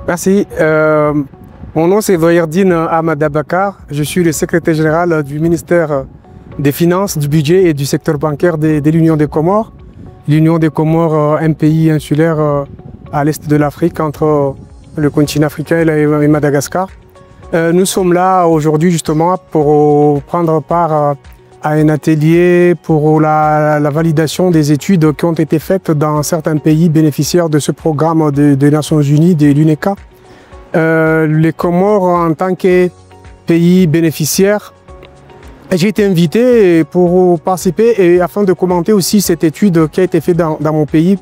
Merci. Mon nom c'est Zahir-Din Ahmad Abakar. Je suis le secrétaire général du ministère des Finances, du Budget et du secteur bancaire de l'Union des Comores. L'Union des Comores, un pays insulaire à l'est de l'Afrique, entre le continent africain et Madagascar. Nous sommes là aujourd'hui justement pour prendre part à un atelier pour la validation des études qui ont été faites dans certains pays bénéficiaires de ce programme des Nations Unies, de l'UNECA. Les Comores en tant que pays bénéficiaire, j'ai été invité pour participer et afin de commenter aussi cette étude qui a été faite dans mon pays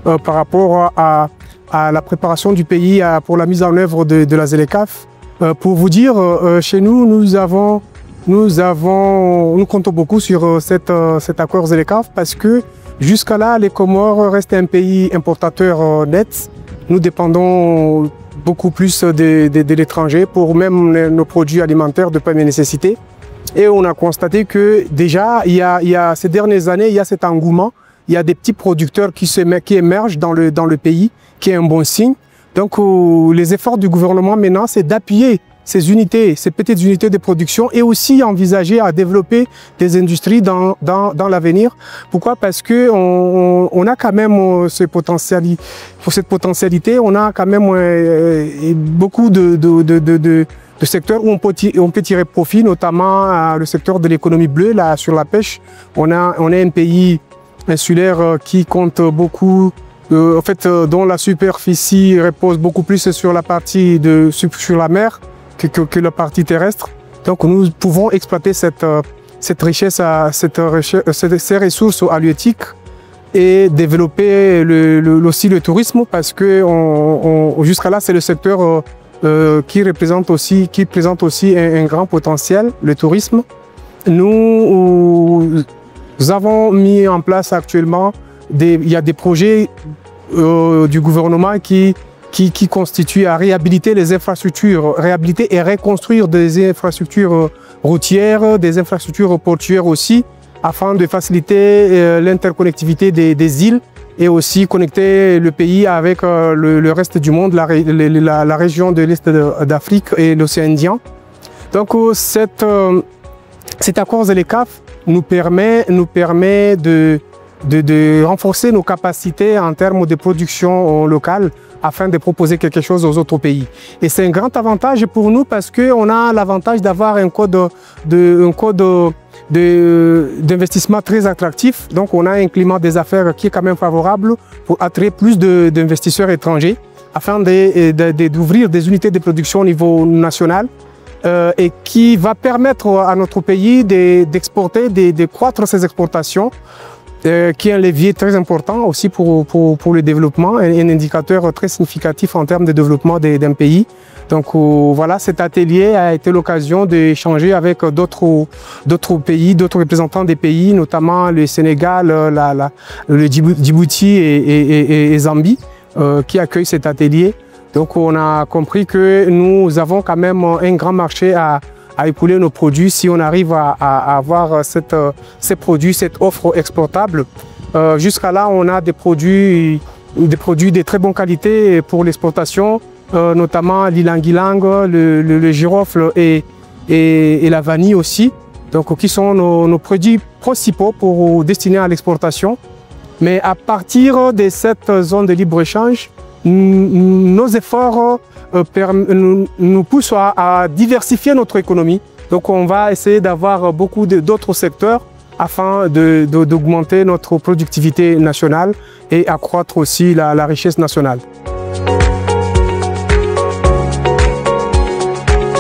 par rapport à la préparation du pays pour la mise en œuvre de la ZLECAf. Pour vous dire, chez nous, nous comptons beaucoup sur cet accord ZLECAf parce que jusqu'à là, les Comores restent un pays importateur net. Nous dépendons beaucoup plus de l'étranger pour même nos produits alimentaires de première nécessité. Et on a constaté que déjà, il y a ces dernières années, il y a cet engouement. Il y a des petits producteurs qui émergent dans le pays, qui est un bon signe. Donc les efforts du gouvernement maintenant, c'est d'appuyer ces unités, ces petites unités de production et aussi envisager à développer des industries dans l'avenir. Pourquoi? Parce que on a quand même cette potentialité, on a quand même beaucoup de secteurs où on peut tirer profit, notamment le secteur de l'économie bleue, là, sur la pêche. On est un pays insulaire qui compte beaucoup, en fait, dont la superficie repose beaucoup plus sur la partie sur la mer que la partie terrestre. Donc nous pouvons exploiter cette richesse, ces ressources halieutiques et développer aussi le tourisme parce que jusqu'à là c'est le secteur qui présente aussi un grand potentiel, le tourisme. Nous avons mis en place actuellement, il y a des projets du gouvernement qui constituent à réhabiliter les infrastructures, réhabiliter et reconstruire des infrastructures routières, des infrastructures portuaires aussi, afin de faciliter l'interconnectivité des îles et aussi connecter le pays avec le reste du monde, la région de l'Est d'Afrique et l'océan Indien. Donc cet accord ZLECAf nous permet de renforcer nos capacités en termes de production locale afin de proposer quelque chose aux autres pays. Et c'est un grand avantage pour nous parce qu'on a l'avantage d'avoir un code d'investissement très attractif. Donc on a un climat des affaires qui est quand même favorable pour attirer plus d'investisseurs étrangers afin d'ouvrir des unités de production au niveau national et qui va permettre à notre pays d'exporter, de croître ses exportations, qui est un levier très important aussi pour le développement, un indicateur très significatif en termes de développement d'un pays. Donc voilà, cet atelier a été l'occasion d'échanger avec d'autres pays, d'autres représentants des pays, notamment le Sénégal, le Djibouti et Zambie, qui accueillent cet atelier. Donc on a compris que nous avons quand même un grand marché à écouler nos produits si on arrive à avoir ces produits, cette offre exportable. Jusqu'à là, on a des produits de très bonne qualité pour l'exportation, notamment l'ilang-ilang, le girofle et la vanille aussi, donc qui sont nos produits principaux destinés à l'exportation. Mais à partir de cette zone de libre-échange, nos efforts nous poussent à diversifier notre économie. Donc on va essayer d'avoir beaucoup d'autres secteurs afin d'augmenter notre productivité nationale et accroître aussi la richesse nationale.